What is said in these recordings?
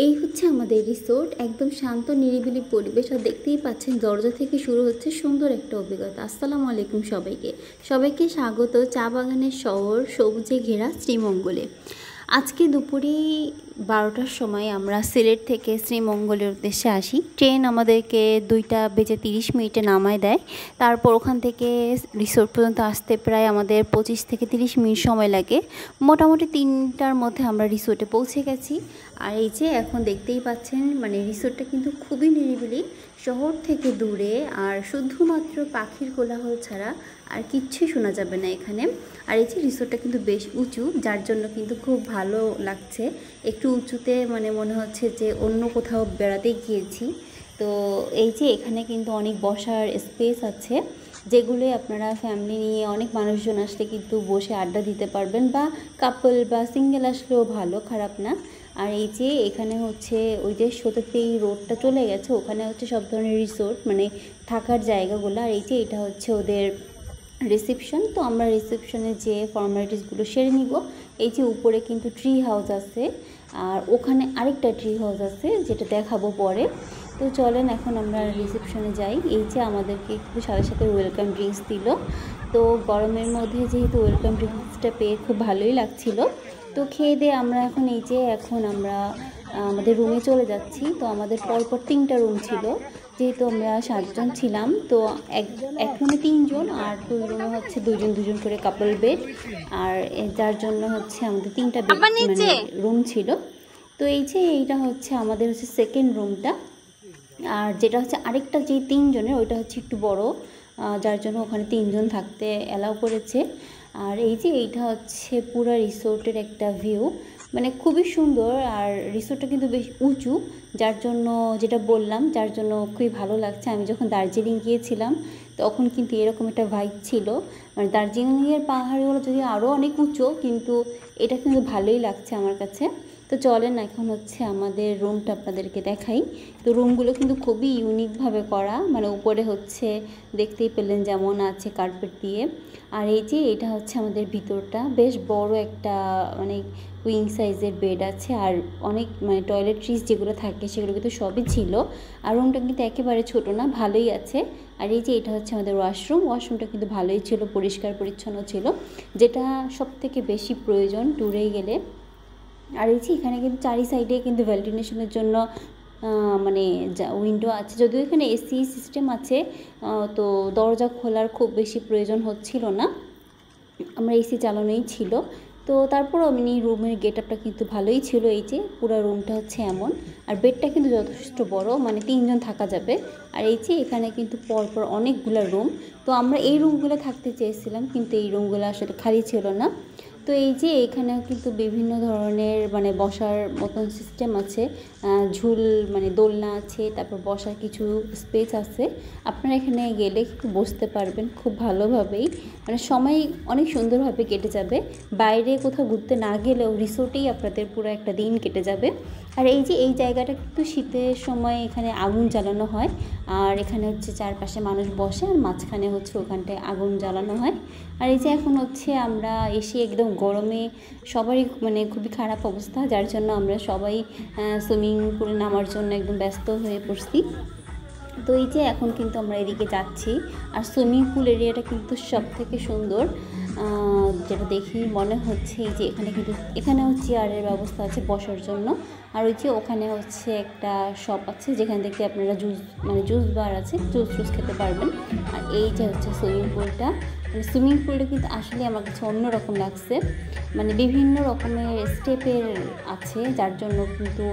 এই হচ্ছে আমাদের রিসোর্ট, একদম শান্ত নিরিবিলি পরিবেশ। আর দেখতেই পাচ্ছেন দরজা থেকে শুরু হচ্ছে সুন্দর একটা অভিজ্ঞতা। আসসালামু আলাইকুম সবাইকে, সবাইকে স্বাগত চা বাগানের শহর সবুজে ঘেরা শ্রীমঙ্গলে। আজকে দুপুরে 12টার সময় আমরা সিলেট থেকে শ্রীমঙ্গলের উদ্দেশ্যে আসি। ট্রেন আমাদেরকে 2:30 নামায় দেয়। তারপর ওখান থেকে রিসোর্ট পর্যন্ত আসতে প্রায় আমাদের 25 থেকে 30 মিনিট সময় লাগে। মোটামুটি 3টার মধ্যে আমরা রিসোর্টে পৌঁছে গেছি। আর এই যে এখন দেখতেই পাচ্ছেন, মানে রিসোর্টটা কিন্তু খুবই নিরিবিলি, শহর থেকে দূরে, আর শুধুমাত্র পাখির কোলাহল ছাড়া আর কিচ্ছুই শোনা যাবে না এখানে। আর এই যে রিসোর্টটা কিন্তু বেশ উঁচু, যার জন্য কিন্তু খুব ভালো লাগছে। একটু উঁচুতে মানে মনে হচ্ছে যে অন্য কোথাও বেড়াতে গিয়েছি। তো এই যে এখানে কিন্তু অনেক বসার স্পেস আছে, যেগুলো আপনারা ফ্যামিলি নিয়ে অনেক মানুষজন আসলে কিন্তু বসে আড্ডা দিতে পারবেন, বা কাপল বা সিঙ্গেল আসলেও ভালো, খারাপ না। আর এই যে এখানে হচ্ছে ওই যে সত্যি রোডটা চলে গেছে, ওখানে হচ্ছে সব ধরনের রিসোর্ট মানে থাকার জায়গাগুলো। আর এই যে এটা হচ্ছে ওদের রিসেপশন। তো আমরা রিসেপশনে যে ফর্মালিটিসগুলো সেরে নিব। এই যে উপরে কিন্তু ট্রি হাউস আছে, আর ওখানে আরেকটা ট্রি হাউস আছে যেটা দেখাবো পরে। তো চলেন এখন আমরা রিসেপশনে যাই। এই যে আমাদেরকে একটু সাথে সাথে ওয়েলকাম ড্রিঙ্কস দিল। তো গরমের মধ্যে যেহেতু ওয়েলকাম ড্রিঙ্কসটা পেয়ে খুব ভালোই লাগছিল। তো খেয়ে দিয়ে আমরা এখন আমরা আমাদের রুমে চলে যাচ্ছি। তো আমাদের পরপর 3টা রুম ছিল, যেহেতু আমরা 7 জন ছিলাম। তো এক রুমে 3 জন, আর 2 রুমে হচ্ছে 2 জন করে কাপল বেড। আর যার জন্য হচ্ছে আমাদের 3টা বেড মানে রুম ছিল। তো এই যে এইটা হচ্ছে আমাদের হচ্ছে সেকেন্ড রুমটা। আর যেটা হচ্ছে আরেকটা যে 3 জনের, ওইটা হচ্ছে একটু বড়, যার জন্য ওখানে 3 জন থাকতে অ্যালাউ করেছে। আর এই যে এইটা হচ্ছে পুরো রিসোর্টের একটা ভিউ, মানে খুবই সুন্দর। আর রিসোর্টটা কিন্তু বেশ উঁচু, যার জন্য যেটা বললাম, যার জন্য খুবই ভালো লাগছে। আমি যখন দার্জিলিং গিয়েছিলাম তখন কিন্তু এরকম একটা ভাইব ছিল। মানে দার্জিলিংয়ের পাহাড়গুলো যদি আরও অনেক উঁচু, কিন্তু এটা কিন্তু ভালোই লাগছে আমার কাছে। তো চলেন এখন হচ্ছে আমাদের রুমটা আপনাদেরকে দেখাই। তো রুমগুলো কিন্তু খুবই ইউনিকভাবে করা, মানে উপরে হচ্ছে দেখতেই পেলেন যেমন আছে কার্পেট দিয়ে। আর এই যে এটা হচ্ছে আমাদের ভিতরটা, বেশ বড় একটা মানে কুইন সাইজের বেড আছে, আর অনেক মানে টয়লেট্রিজ যেগুলো থাকে সেগুলো কিন্তু সবই ছিল। আর রুমটা কিন্তু একেবারে ছোট না, ভালোই আছে। আর এই যে এটা হচ্ছে আমাদের ওয়াশরুমটা কিন্তু ভালোই ছিল, পরিষ্কার পরিচ্ছন্ন ছিল, যেটা সবথেকে বেশি প্রয়োজন ট্যুরে গেলে। আর এই যে এখানে কিন্তু চারি সাইডে কিন্তু ভেন্টিলেশনের জন্য মানে উইন্ডো আছে, যদিও এখানে এসি সিস্টেম আছে। তো দরজা খোলার খুব বেশি প্রয়োজন হচ্ছিল না, আমরা এসি চালানোই ছিল। তো তারপর এমনি রুমের গেট আপটা কিন্তু ভালোই ছিল। এই যে পুরো রুমটা হচ্ছে এমন, আর বেডটা কিন্তু যথেষ্ট বড়, মানে 3 জন থাকা যাবে। আর এই যে এখানে কিন্তু পরপর অনেকগুলো রুম। তো আমরা এই রুমগুলো থাকতে চেয়েছিলাম, কিন্তু এই রুমগুলো আসলে খালি ছিল না। তো এই যে এখানেও কিন্তু বিভিন্ন ধরনের মানে বসার মতন সিস্টেম আছে, ঝুল মানে দোলনা আছে, তারপর বসার কিছু স্পেস আছে। আপনারা এখানে গেলে কিন্তু বসতে পারবেন খুব ভালোভাবেই, মানে সময় অনেক সুন্দরভাবে কেটে যাবে। বাইরে কোথাও ঘুরতে না গেলেও রিসোর্টেই আপনাদের পুরো একটা দিন কেটে যাবে। আর এই যে এই জায়গাটা কিন্তু শীতের সময় এখানে আগুন জ্বালানো হয়, আর এখানে হচ্ছে চারপাশে মানুষ বসে, আর মাঝখানে হচ্ছে ওখানটায় আগুন জ্বালানো হয়। আর এই যে এখন হচ্ছে আমরা এসে একদম গরমে সবারই মানে খুবই খারাপ অবস্থা, যার জন্য আমরা সবাই সুইমিং পুলে নামার জন্য একদম ব্যস্ত হয়ে পড়ছি। তো এই যে এখন কিন্তু আমরা এদিকে যাচ্ছি। আর সুইমিং পুল এরিয়াটা কিন্তু সব থেকে সুন্দর, যেটা দেখেই মনে হচ্ছে। এই যে এখানেও চেয়ারের ব্যবস্থা আছে বসার জন্য। আর ওই যে ওখানে হচ্ছে একটা শপ আছে, যেখান থেকে আপনারা জুস বার আছে, জুস খেতে পারবেন। আর এই যে হচ্ছে সুইমিং পুলটা, মানে সুইমিং পুলটা কিন্তু আসলে আমার কাছে অন্যরকম লাগছে, মানে বিভিন্ন রকমের স্টেপের আছে, যার জন্য কিন্তু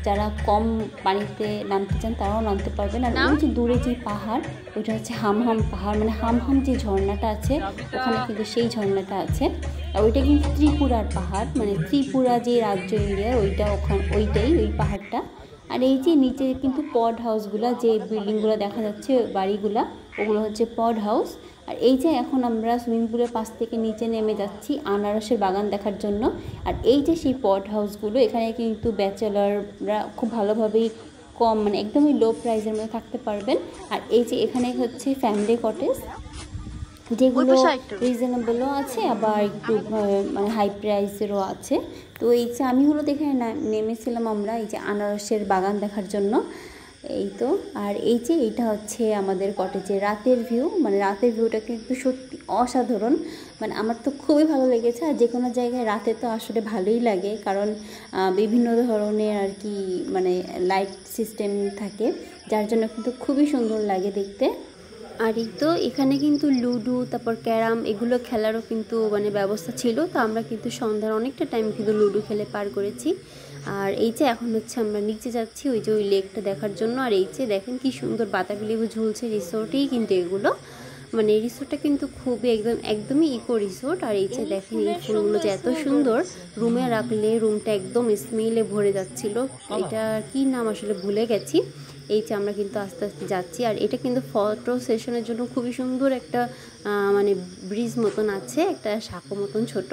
যারা কম পানিতে নামতে চান তারাও নামতে পারবেন। আর ওই যে দূরে যে পাহাড়, ওইটা হচ্ছে হামহাম পাহাড়, মানে হামহাম যে ঝর্ণাটা আছে ওখানে কিন্তু সেই ঝর্ণাটা আছে। আর ওইটা কিন্তু ত্রিপুরার পাহাড়, মানে ত্রিপুরা যে রাজ্য এরিয়া ওইটাই ওই পাহাড়টা। আর এই যে নিচে কিন্তু পড হাউসগুলো, যে বিল্ডিংগুলো দেখা যাচ্ছে বাড়িগুলা, ওগুলো হচ্ছে পড হাউস। আর এই যে এখন আমরা সুইমিং পুলের পাশ থেকে নিচে নেমে যাচ্ছি আনারসের বাগান দেখার জন্য। আর এই যে সেই পড হাউসগুলো, এখানে কিন্তু ব্যাচেলাররা খুব ভালোভাবেই কম মানে একদমই লো প্রাইসের মধ্যে থাকতে পারবেন। আর এই যে এখানে হচ্ছে ফ্যামিলি কটেজ, যেগুলো রিজনেবলও আছে, আবার একটু মানে হাই প্রাইসেরও আছে। তো এই যে আমি হলো এখানে নেমেছিলাম আমরা এই যে আনারসের বাগান দেখার জন্য। এই তো, আর এই যে এইটা হচ্ছে আমাদের কটেজের রাতের ভিউ, মানে রাতের ভিউটা কিন্তু সত্যি অসাধারণ, মানে আমার তো খুবই ভালো লেগেছে। আর যে কোনো জায়গায় রাতে তো আসলে ভালোই লাগে, কারণ বিভিন্ন ধরনের আর কি মানে লাইট সিস্টেম থাকে, যার জন্য কিন্তু খুবই সুন্দর লাগে দেখতে। আর এই তো এখানে কিন্তু লুডো তারপর ক্যারাম এগুলো খেলারও কিন্তু মানে ব্যবস্থা ছিল। তো আমরা কিন্তু সন্ধ্যার অনেকটা টাইম কিন্তু লুডো খেলে পার করেছি। আর এই যে এখন হচ্ছে আমরা নিচে যাচ্ছি ওই যে ওই লেকটা দেখার জন্য। আর এই যে দেখেন কি সুন্দর বাতাবি লেবু ঝুলছে, রিসোর্টেই কিন্তু এগুলো, মানে এই রিসোর্টটা কিন্তু খুবই একদমই ইকো রিসোর্ট। আর এই যে দেখেন এই ফুলগুলো যে এত সুন্দর, রুমে রাখলে রুমটা একদম স্মেলে ভরে যাচ্ছিল। এটা কি নাম আসলে ভুলে গেছি। এই যে আমরা কিন্তু আস্তে আস্তে যাচ্ছি। আর এটা কিন্তু ফটো সেশনের জন্য খুবই সুন্দর একটা মানে ব্রিজ মতন আছে, একটা সাঁকো মতন ছোট।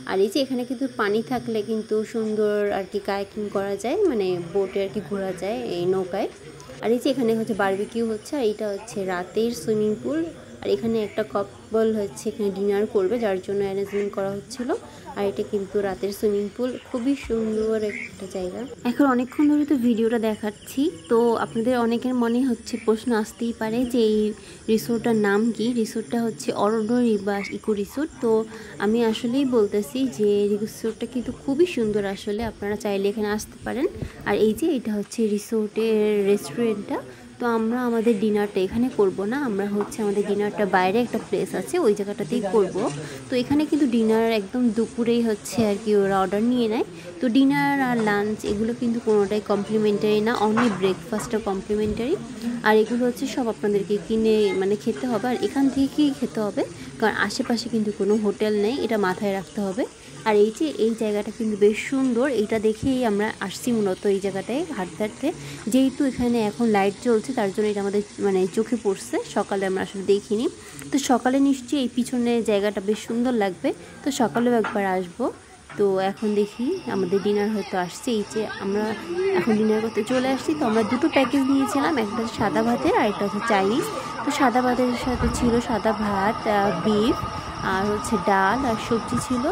আর এই যে এখানে কিন্তু পানি থাকলে কিন্তু সুন্দর আর কি কায়াকিং করা যায়, মানে বোটে আর কি ঘোরা যায় এই নৌকায়। আর এই যে এখানে হচ্ছে বারবিকিউ হচ্ছে, আর এইটা হচ্ছে রাতের সুইমিং পুল। আর এখানে একটা কাপল হচ্ছে এখানে ডিনার করবে, যার জন্য অ্যারেঞ্জমেন্ট করা হচ্ছিল। আর এটা কিন্তু রাতের সুইমিং পুল, খুবই সুন্দর একটা জায়গা। এখন অনেকক্ষণ ধরে তো ভিডিওটা দেখাচ্ছি, তো আপনাদের অনেকের মনে হচ্ছে প্রশ্ন আসতেই পারে যে এই রিসোর্টটার নাম কি। রিসোর্টটা হচ্ছে অরণ্য নিবাস ইকো রিসোর্ট। তো আমি আসলেই বলতেছি যে রিসোর্টটা কিন্তু খুবই সুন্দর, আসলে আপনারা চাইলে এখানে আসতে পারেন। আর এই যে এটা হচ্ছে রিসোর্টের রেস্টুরেন্টটা। তো আমরা আমাদের ডিনারটা এখানে করব না, আমরা হচ্ছে আমাদের ডিনারটা বাইরে একটা প্লেস আছে ওই জায়গাটাতেই করব। তো এখানে কিন্তু ডিনার একদম দুপুরেই হচ্ছে আর কি ওরা অর্ডার নিয়ে নেয়। তো ডিনার আর লাঞ্চ এগুলো কিন্তু কোনোটাই কমপ্লিমেন্টারি না, অনলি ব্রেকফাস্টটা কমপ্লিমেন্টারি। আর এগুলো হচ্ছে সব আপনাদেরকে কিনে মানে খেতে হবে, আর এখান থেকেই খেতে হবে, কারণ আশেপাশে কিন্তু কোনো হোটেল নেই, এটা মাথায় রাখতে হবে। আর এই যে এই জায়গাটা কিন্তু বেশ সুন্দর, এইটা দেখেই আমরা আসছি মূলত এই জায়গাটায় হাঁটতে হাঁটতে। যেহেতু এখানে এখন লাইট জ্বলছে তার জন্য এটা আমাদের মানে চোখে পড়ছে, সকালে আমরা আসলে দেখিনি। তো সকালে নিশ্চয়ই এই পিছনে জায়গাটা বেশ সুন্দর লাগবে, তো সকালেও একবার আসবো। তো এখন দেখি আমাদের ডিনার হয়তো আসছে, এই যে আমরা এখন ডিনার করতে চলে আসছি। তো আমরা দুটো প্যাকেজ নিয়েছিলাম, একটা সাদা ভাতের আর একটা হচ্ছে চাইনিজ। তো সাদা ভাতের সাথে ছিল সাদা ভাত, বিফ, আর হচ্ছে ডাল আর সবজি ছিল,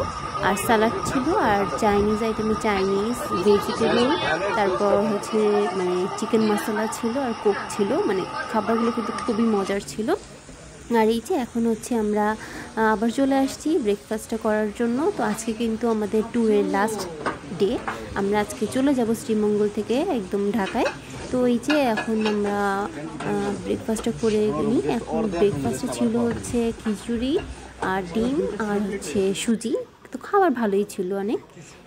আর সালাড ছিল। আর চাইনিজ আইটেমে চাইনিজ ভেজিটেবল, তারপর হচ্ছে মানে চিকেন মশলা ছিল, আর কোক ছিল, মানে খাবারগুলো কিন্তু খুবই মজার ছিল। আর এই যে এখন হচ্ছে আমরা আবার চলে আসছি ব্রেকফাস্টটা করার জন্য। তো আজকে কিন্তু আমাদের ট্যুরের লাস্ট ডে, আমরা আজকে চলে যাব শ্রীমঙ্গল থেকে একদম ঢাকায়। তো এই যে এখন আমরা ব্রেকফাস্টটা করে নিই। এখন ব্রেকফাস্টে ছিল হচ্ছে খিচুড়ি আর ডিম আর হচ্ছে সুজি, তো খাবার ভালোই ছিল অনেক।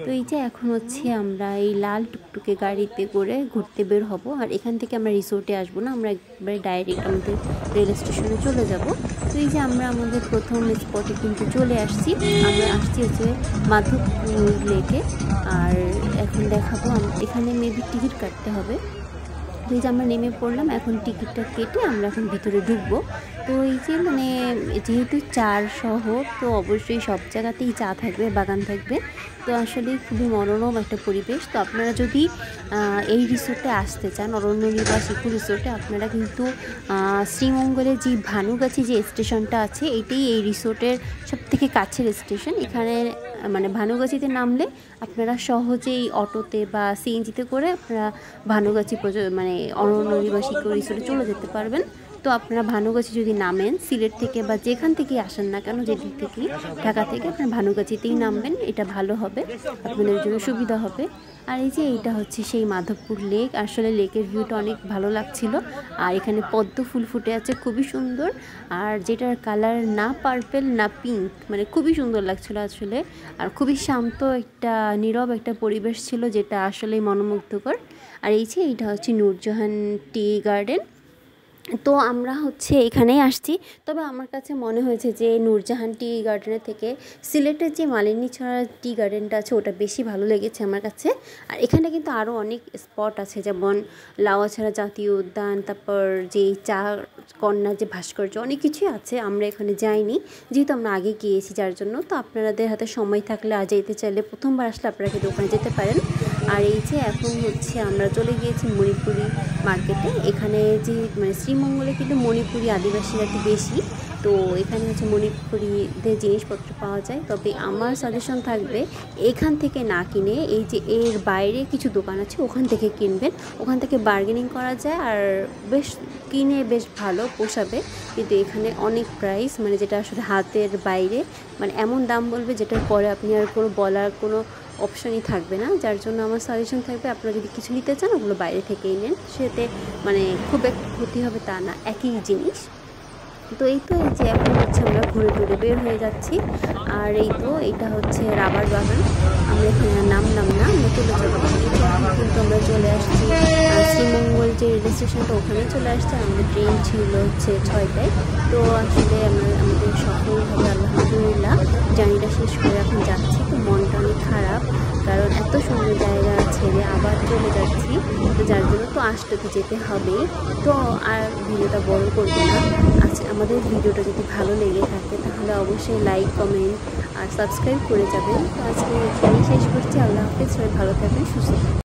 তো এই যে এখন হচ্ছে আমরা এই লাল টুকটুকে গাড়িতে করে ঘুরতে বের হব। আর এখান থেকে আমরা রিসোর্টে আসবো না, আমরা একবারে ডাইরেক্ট আমাদের রেল স্টেশনে চলে যাব। তো এই যে আমরা আমাদের প্রথম স্পটে কিন্তু চলে আসছি, আমরা আসছি হচ্ছে মাধবপুর লেকে। আর এখন দেখাবো এখানে মেবি টিকিট কাটতে হবে। তো এই যে আমরা নেমে পড়লাম, এখন টিকিটটা কেটে আমরা এখন ভিতরে ঢুকবো। তো এই যে মানে যেহেতু চার শহর, তো অবশ্যই সব জায়গাতেই চা থাকবে, বাগান থাকবে। তো আসলে খুবই মনোরম একটা পরিবেশ। তো আপনারা যদি এই রিসোর্টে আসতে চান, অরণ্য নিবাস ইকো রিসোর্টে, আপনারা কিন্তু শ্রীমঙ্গলের যে ভানুগাছি যে স্টেশনটা আছে, এটাই এই রিসোর্টের সবথেকে কাছের স্টেশন। এখানে মানে ভানুগাছিতে নামলে আপনারা সহজেই অটোতে বা সিএনজিতে করে আপনারা ভানুগাছি মানে অরণ্য নিবাস ইকো রিসোর্টে চলে যেতে পারবেন। তো আপনারা ভানুগাছি যদি নামেন সিলেট থেকে বা যেখান থেকেই আসেন না কেন, যেদিক থেকেই, ঢাকা থেকে, আপনারা ভানুগাছিতেই নামবেন, এটা ভালো হবে, আপনাদের জন্য সুবিধা হবে। আর এই যে এইটা হচ্ছে সেই মাধবপুর লেক, আসলে লেকের ভিউটা অনেক ভালো লাগছিল। আর এখানে পদ্ম ফুল ফুটে আছে খুবই সুন্দর, আর যেটার কালার না পার্পেল না পিঙ্ক, মানে খুবই সুন্দর লাগছিল আসলে। আর খুবই শান্ত একটা নীরব একটা পরিবেশ ছিল, যেটা আসলে মনোমুগ্ধকর। আর এই যে এইটা হচ্ছে নূরজাহান টি গার্ডেন। তো আমরা হচ্ছে এখানেই আসছি, তবে আমার কাছে মনে হয়েছে যে নূরজাহান টি গার্ডেনের থেকে সিলেটের যে মালিনীছড়া টি গার্ডেনটা আছে ওটা বেশি ভালো লেগেছে আমার কাছে। আর এখানে কিন্তু আরও অনেক স্পট আছে, যেমন লাউয়াছড়া জাতীয় উদ্যান, তারপর যে চা কন্যা যে ভাস্কর্য, অনেক কিছুই আছে। আমরা এখানে যাইনি, যেহেতু আমরা আগে গিয়েছি যার জন্য। তো আপনাদের হাতে সময় থাকলে আর যেতে চাইলে প্রথমবার আসলে আপনারা কিন্তু ওখানে যেতে পারেন। আর এই যে এখন হচ্ছে আমরা চলে গিয়েছি মণিপুরি মার্কেটে। এখানে যে মানে শ্রীমঙ্গলে কিন্তু মণিপুরি আদিবাসীরা একটু বেশি, তো এখানে হচ্ছে মণিপুরিদের জিনিসপত্র পাওয়া যায়। তবে আমার সাজেশন থাকবে এখান থেকে না কিনে এই যে এর বাইরে কিছু দোকান আছে ওখান থেকে কিনবেন। ওখান থেকে বার্গেনিং করা যায় আর বেশ কিনে বেশ ভালো পোষাবে। কিন্তু এখানে অনেক প্রাইস, মানে যেটা আসলে হাতের বাইরে, মানে এমন দাম বলবে যেটার পরে আপনি আর কোনো বলার কোনো অপশনই থাকবে না। যার জন্য আমার সাজেশন থাকবে আপনারা যদি কিছু নিতে চান ওগুলো বাইরে থেকেই নেন, সেতে মানে খুব একটা ক্ষতি হবে তা না, একই জিনিস। তো এই তো এই যে এখন হচ্ছে আমরা ঘুরে ঘুরে বের হয়ে যাচ্ছি। আর এই তো এটা হচ্ছে রাবার বাগান, আমরা এখানে নামলাম না, আমরা চলে যাবো। এই যে এখন কিন্তু আমরা চলে আসছি শ্রীমঙ্গল যে রেল স্টেশনটা ওখানে চলে আসছে। আমাদের ট্রেন ছিল হচ্ছে 6টায়। তো আসলে আমাদের সফলভাবে আলহামদুলিল্লাহ জার্নিটা শেষ করে এখন যাচ্ছি। তো মনটা অনেক খারাপ, কারণ এত সুন্দর জায়গা ছেড়ে আবার চলে যাচ্ছি। তো যার জন্য তো আসতে তো যেতে হবেই। তো আর ভিডিওটা বড় করবো না। আজকে আমাদের ভিডিওটা যদি ভালো লেগে থাকে তাহলে অবশ্যই লাইক, কমেন্ট আর সাবস্ক্রাইব করে যাবেন। তো আজকে এখানেই শেষ করছি। আল্লাহ হাফেজ, সবাই ভালো থাকবেন, সুস্থ থাকবেন।